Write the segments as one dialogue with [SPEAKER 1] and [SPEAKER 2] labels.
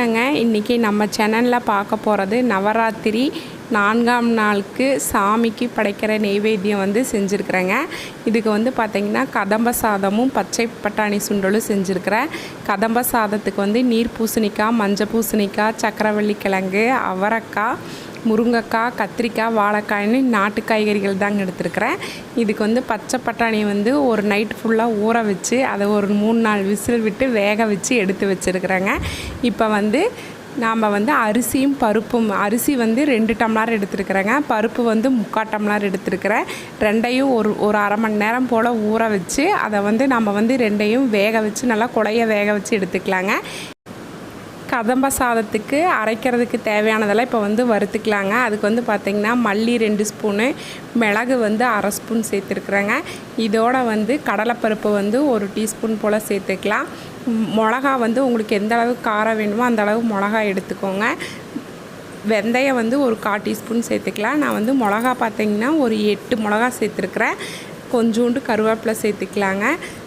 [SPEAKER 1] இன்றைக்கி நம்ம சேனலில் பார்க்க போகிறது நவராத்திரி 4ஆம் நாளுக்கு சாமிக்கு படைக்கிற நெய்வேத்தியம் வந்து செஞ்சுருக்குறேங்க. இதுக்கு வந்து பார்த்திங்கன்னா கதம்ப சாதமும் பச்சை பட்டாணி சுண்டலும் செஞ்சுருக்கிறேன். கதம்ப சாதத்துக்கு வந்து நீர் பூசணிக்காய், மஞ்சள் பூசணிக்காய், சக்கரவள்ளி கிழங்கு, அவரைக்காய், முருங்கைக்காய், கத்திரிக்காய், வாழைக்காய்னு நாட்டு காய்கறிகள் தாங்க எடுத்துருக்கிறேன். இதுக்கு வந்து பச்சை பட்டாணி வந்து ஒரு நைட் ஃபுல்லாக ஊற வச்சு அதை ஒரு 3-4 விசில் விட்டு வேக வச்சு எடுத்து வச்சுருக்குறேங்க. இப்போ வந்து நாம் வந்து அரிசியும் பருப்பும், அரிசி வந்து 2 டம்ளர் எடுத்துருக்குறேங்க, பருப்பு வந்து 3/4 டம்ளர் எடுத்துருக்கிறேன். ரெண்டையும் ஒரு அரை மணி நேரம் போல் ஊற வச்சு அதை வந்து நம்ம வந்து ரெண்டையும் வேக வச்சு நல்லா குழைய வேக வச்சு எடுத்துக்கலாங்க. கதம்ப சாதத்துக்கு அரைக்கிறதுக்கு தேவையானதெல்லாம் இப்போ வந்து வறுத்துக்கலாங்க. அதுக்கு வந்து பார்த்திங்கன்னா மல்லி 2 ஸ்பூனு, மிளகு வந்து அரை ஸ்பூன் சேர்த்துருக்குறேங்க. இதோட வந்து கடலைப்பருப்பு வந்து 1 டீஸ்பூன் போல் சேர்த்துக்கலாம். மிளகா வந்து உங்களுக்கு எந்த அளவுக்கு காரம் வேணுமோ அந்த அளவுக்கு மிளகா எடுத்துக்கோங்க. வெந்தயம் வந்து ஒரு 1/4 டீஸ்பூன் சேர்த்துக்கலாம். நான் வந்து மிளகா பார்த்திங்கன்னா ஒரு 8 மிளகா சேர்த்துருக்குறேன். கொஞ்சோண்டு கருவேப்பிலை சேர்த்துக்கலாங்க.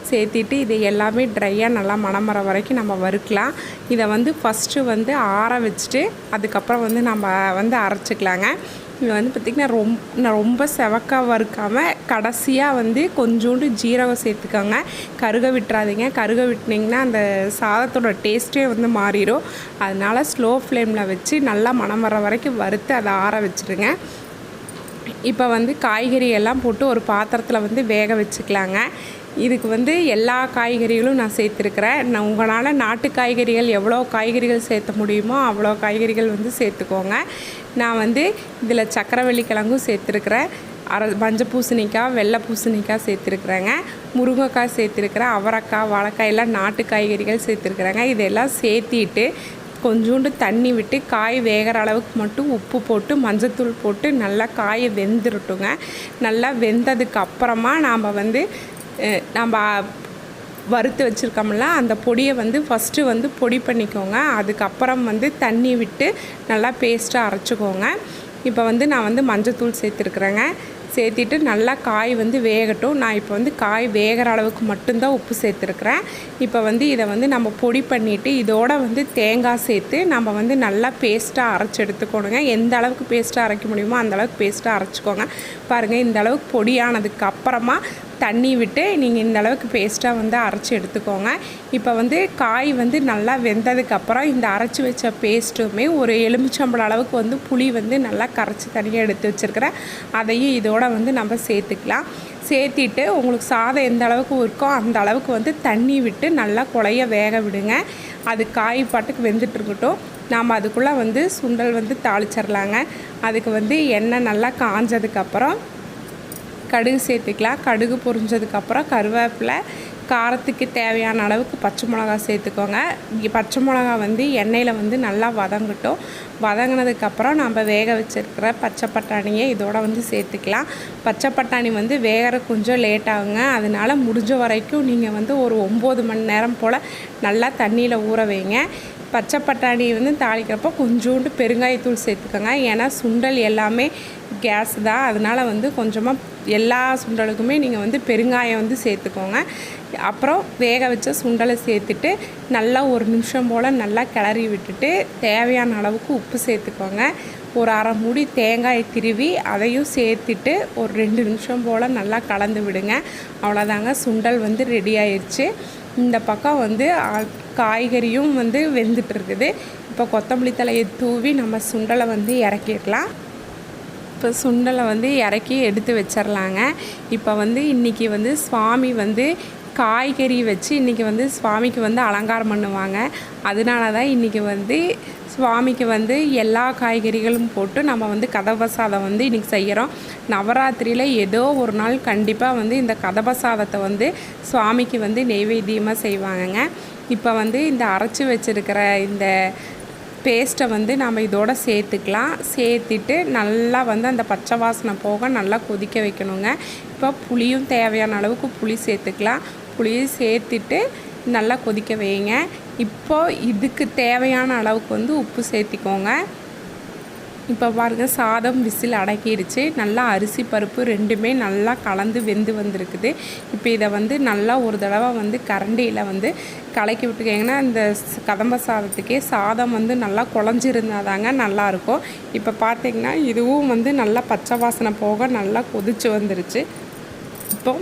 [SPEAKER 1] சேர்த்திட்டு இது எல்லாமே ட்ரையாக நல்லா மணம் வர வரைக்கும் நம்ம வறுக்கலாம். இதை வந்து ஃபஸ்ட்டு வந்து ஆற வச்சுட்டு அதுக்கப்புறம் வந்து நம்ம வந்து அரைச்சிக்கலாங்க. இது வந்து பார்த்திங்கன்னா ரொம்ப செவக்காக வறுக்காமல் கடைசியாக வந்து கொஞ்சோண்டு ஜீரகம் சேர்த்துக்கோங்க. கருக விட்டுறாதீங்க. கருக விட்டிங்கன்னா அந்த சாதத்தோட டேஸ்ட்டே வந்து மாறிடும். அதனால் ஸ்லோ ஃப்ளேமில் வச்சு நல்லா மணம் வர வரைக்கும் வறுத்து அதை ஆற வச்சுருங்க. இப்போ வந்து காய்கறி எல்லாம் போட்டு ஒரு பாத்திரத்தில் வந்து வேக வச்சுக்கலாங்க. இதுக்கு வந்து எல்லா காய்கறிகளும் நான் சேர்த்துருக்குறேன். உங்களால் நாட்டு காய்கறிகள் எவ்வளோ காய்கறிகள் சேர்த்த முடியுமோ அவ்வளோ காய்கறிகள் வந்து சேர்த்துக்கோங்க. நான் வந்து இதில் சக்கரவள்ளி கிழங்கும் சேர்த்துருக்குறேன், மஞ்சள் பூசணிக்காய், வெள்ளை பூசணிக்காய் சேர்த்துருக்குறேங்க, முருங்கைக்காய் சேர்த்துருக்குறேன், அவரைக்காய், வாழைக்காய் எல்லாம் நாட்டு காய்கறிகள் சேர்த்துருக்குறேங்க. இதெல்லாம் சேர்த்திட்டு கொஞ்சோண்டு தண்ணி விட்டு காய் வேகிற அளவுக்கு மட்டும் உப்பு போட்டு மஞ்சத்தூள் போட்டு நல்லா காயை வெந்துருட்டுங்க. நல்லா வெந்ததுக்கு அப்புறமா நாம் வந்து நம்ம வறுத்து வச்சுருக்கோம்ல அந்த பொடியை வந்து ஃபஸ்ட்டு வந்து பொடி பண்ணிக்கோங்க. அதுக்கப்புறம் வந்து தண்ணி விட்டு நல்லா பேஸ்ட்டாக அரைச்சிக்கோங்க. இப்போ வந்து நான் வந்து மஞ்சத்தூள் சேர்த்துருக்குறேங்க. சேர்த்திட்டு நல்லா காய் வந்து வேகட்டும். நான் இப்போ வந்து காய் வேகிற அளவுக்கு மட்டும்தான் உப்பு சேர்த்துருக்குறேன். இப்போ வந்து இதை வந்து நம்ம பொடி பண்ணிவிட்டு இதோட வந்து தேங்காய் சேர்த்து நம்ம வந்து நல்லா பேஸ்ட்டாக அரைச்சி எடுத்துக்கணுங்க. எந்த அளவுக்கு பேஸ்ட்டாக அரைக்க முடியுமோ அந்த அளவுக்கு பேஸ்ட்டாக அரைச்சிக்கோங்க. பாருங்கள், இந்த அளவுக்கு பொடியானதுக்கு அப்புறமா தண்ணி விட்டு நீங்கள் இந்த அளவுக்கு பேஸ்ட்டாக வந்து அரைச்சி எடுத்துக்கோங்க. இப்போ வந்து காய் வந்து நல்லா வெந்ததுக்கப்புறம் இந்த அரைச்சி வச்ச பேஸ்ட்டுமே ஒரு எலுமிச்சம்பழம் அளவுக்கு வந்து புளி வந்து நல்லா கரைச்சி தனியாக எடுத்து வச்சுருக்கிறேன். அதையும் இதோட வந்து நம்ம சேர்த்துக்கலாம். சேர்த்திட்டு உங்களுக்கு சாதம் எந்த அளவுக்கு இருக்கோ அந்த அளவுக்கு வந்து தண்ணி விட்டு நல்லா குழைய வேக விடுங்க. அது காய் பாட்டுக்கு வெந்துட்டு இருக்கட்டும். நாம் அதுக்குள்ளே வந்து சுண்டல் வந்து தாளிச்சிடலாங்க. அதுக்கு வந்து எண்ணெய் நல்லா காஞ்சதுக்கப்புறம் கடுகு சேர்த்துக்கலாம். கடுகு பொரிஞ்சதுக்கப்புறம் கருவேப்பிலை, காரத்துக்கு தேவையான அளவுக்கு பச்சை மிளகா சேர்த்துக்கோங்க. பச்சை மிளகா வந்து எண்ணெயில் வந்து நல்லா வதங்கட்டும். வதங்கினதுக்கப்புறம் நம்ம வேக வச்சுருக்கிற பச்சை பட்டாணியை இதோட வந்து சேர்த்துக்கலாம். பச்சை பட்டாணி வந்து வேகிற கொஞ்சம் லேட் ஆகுங்க. அதனால் முடிஞ்ச வரைக்கும் நீங்கள் வந்து ஒரு 9 மணி நேரம் போல் நல்லா தண்ணியில் ஊற வைங்க. பச்சை பட்டாணி வந்து தாளிக்கிறப்போ கொஞ்சோண்டு பெருங்காயத்தூள் சேர்த்துக்கோங்க. ஏன்னா சுண்டல் எல்லாமே கேஸ் தான். அதனால் வந்து கொஞ்சமாக எல்லா சுண்டலுக்குமே நீங்கள் வந்து பெருங்காயம் வந்து சேர்த்துக்கோங்க. அப்புறம் வேக வச்ச சுண்டலை சேர்த்துட்டு நல்லா 1 நிமிஷம் போல் நல்லா கிளறி விட்டுட்டு தேவையான அளவுக்கு உப்பு சேர்த்துக்கோங்க. ஒரு அரை மூடி தேங்காய் திருவி அதையும் சேர்த்துட்டு ஒரு 2 நிமிஷம் போல் நல்லா கலந்து விடுங்க. அவ்வளோதாங்க, சுண்டல் வந்து ரெடி ஆயிடுச்சு. இந்த பக்கம் வந்து காய்கறியும் வந்து வெந்துட்டு இருக்குது. இப்போ கொத்தமல்லி தலையை தூவி நம்ம சுண்டலை வந்து இறக்கிடலாம். இப்போ சுண்டலை வந்து இறக்கி எடுத்து வச்சிடலாங்க. இப்போ வந்து இன்றைக்கி வந்து சுவாமி வந்து காய்கறி வச்சு இன்றைக்கி வந்து சுவாமிக்கு வந்து அலங்காரம் பண்ணுவாங்க. அதனால தான் இன்றைக்கி வந்து சுவாமிக்கு வந்து எல்லா காய்கறிகளும் போட்டு நம்ம வந்து கதம்ப சாதம் வந்து இன்றைக்கி செய்கிறோம். நவராத்திரியில் ஏதோ ஒரு நாள் கண்டிப்பாக வந்து இந்த கதம்ப சாதத்தை வந்து சுவாமிக்கு வந்து நெய்வேத்தியமாக செய்வாங்கங்க. இப்போ வந்து இந்த அரைச்சி வச்சுருக்கிற இந்த பேஸ்ட்டை வந்து நம்ம இதோட சேர்த்துக்கலாம். சேர்த்துட்டு நல்லா வந்து அந்த பச்சை வாசனை போக நல்லா கொதிக்க வைக்கணுங்க. இப்போ புளியும் தேவையான அளவுக்கு புளி சேர்த்துக்கலாம். புளியை சேர்த்துட்டு நல்லா கொதிக்க வைங்க. இப்போது இதுக்கு தேவையான அளவுக்கு வந்து உப்பு சேர்த்திக்கோங்க. இப்போ பாருங்கள், சாதம் விசில் அடக்கிடுச்சு. நல்லா அரிசி பருப்பு ரெண்டுமே நல்லா கலந்து வெந்து வந்திருக்குது. இப்போ இதை வந்து நல்லா ஒரு தடவை வந்து கரண்டியில் வந்து கலக்கி விட்டுக்கிங்கன்னா இந்த கதம்ப சாதத்துக்கே சாதம் வந்து நல்லா குழஞ்சிருந்தால் தாங்க நல்லாயிருக்கும். இப்போ பார்த்திங்கன்னா இதுவும் வந்து நல்லா பச்சை வாசனை போக நல்லா கொதிச்சு வந்துருச்சு. இப்போ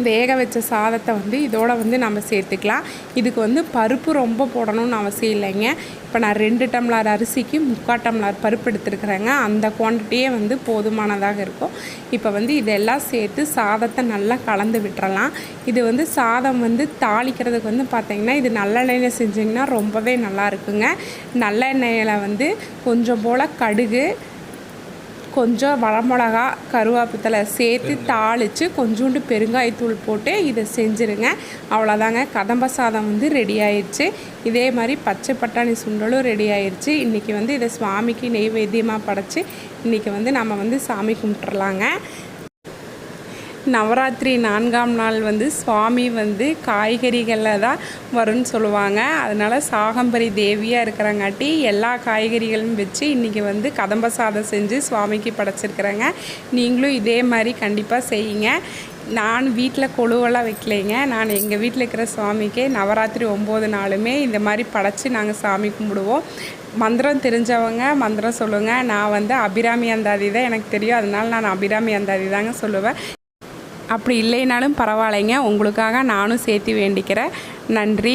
[SPEAKER 1] வேக வச்ச சாதத்தை வந்து இதோட வந்து நம்ம சேர்த்துக்கலாம். இதுக்கு வந்து பருப்பு ரொம்ப போடணும்னு அவசியம் இல்லைங்க. இப்போ நான் 2 டம்ளர் அரிசிக்கு 3/4 டம்ளர் பருப்பு எடுத்துருக்குறேங்க. அந்த குவான்டிட்டியே வந்து போதுமானதாக இருக்கும். இப்போ வந்து இதெல்லாம் சேர்த்து சாதத்தை நல்லா கலந்து விட்டுறலாம். இது வந்து சாதம் வந்து தாளிக்கிறதுக்கு வந்து பார்த்திங்கன்னா இது நல்லெண்ணெயில் செஞ்சிங்கன்னா ரொம்பவே நல்லா இருக்குங்க. நல்லெண்ணெயில் வந்து கொஞ்சம் போல் கடுகு, கொஞ்சம் வரமிளகா, கருவேப்பிலை சேர்த்து தாளித்து கொஞ்சோண்டு பெருங்காயத்தூள் போட்டு இதை செஞ்சுருங்க. அவ்வளோதாங்க, கதம்ப சாதம் வந்து ரெடி ஆயிடுச்சு. இதே மாதிரி பச்சை பட்டாணி சுண்டலும் ரெடி ஆயிடுச்சு. இன்றைக்கி வந்து இதை சுவாமிக்கு நெய்வேத்தியமாக படைச்சி இன்றைக்கி வந்து நம்ம வந்து சாமி கும்பிட்றலாங்க. நவராத்திரி 4ஆம் நாள் வந்து சுவாமி வந்து காய்கறிகளில் தான் வரும்னு சொல்லுவாங்க. அதனால் சாகம்பரி தேவியாக இருக்கிறங்காட்டி எல்லா காய்கறிகளும் வச்சு இன்றைக்கி வந்து கதம்ப சாதம் செஞ்சு சுவாமிக்கு படைச்சிருக்கிறேங்க. நீங்களும் இதே மாதிரி கண்டிப்பாக செய்யுங்க. நான் வீட்டில் கொழுவெல்லாம் வைக்கலைங்க. நான் எங்கள் வீட்டில் இருக்கிற சுவாமிக்கே நவராத்திரி 9 நாளுமே இந்த மாதிரி படைச்சி நாங்கள் சாமி கும்பிடுவோம். மந்திரம் தெரிஞ்சவங்க மந்திரம் சொல்லுங்கள். நான் வந்து அபிராமி அந்தாதி தான் எனக்கு தெரியும். அதனால் நான் அபிராமி அந்தாதி தாங்க சொல்லுவேன். அப்படி இல்லைனாலும் பரவாயில்லைங்க, உங்களுக்காக நானும் சேர்த்து வேண்டிக்கிறேன். நன்றி.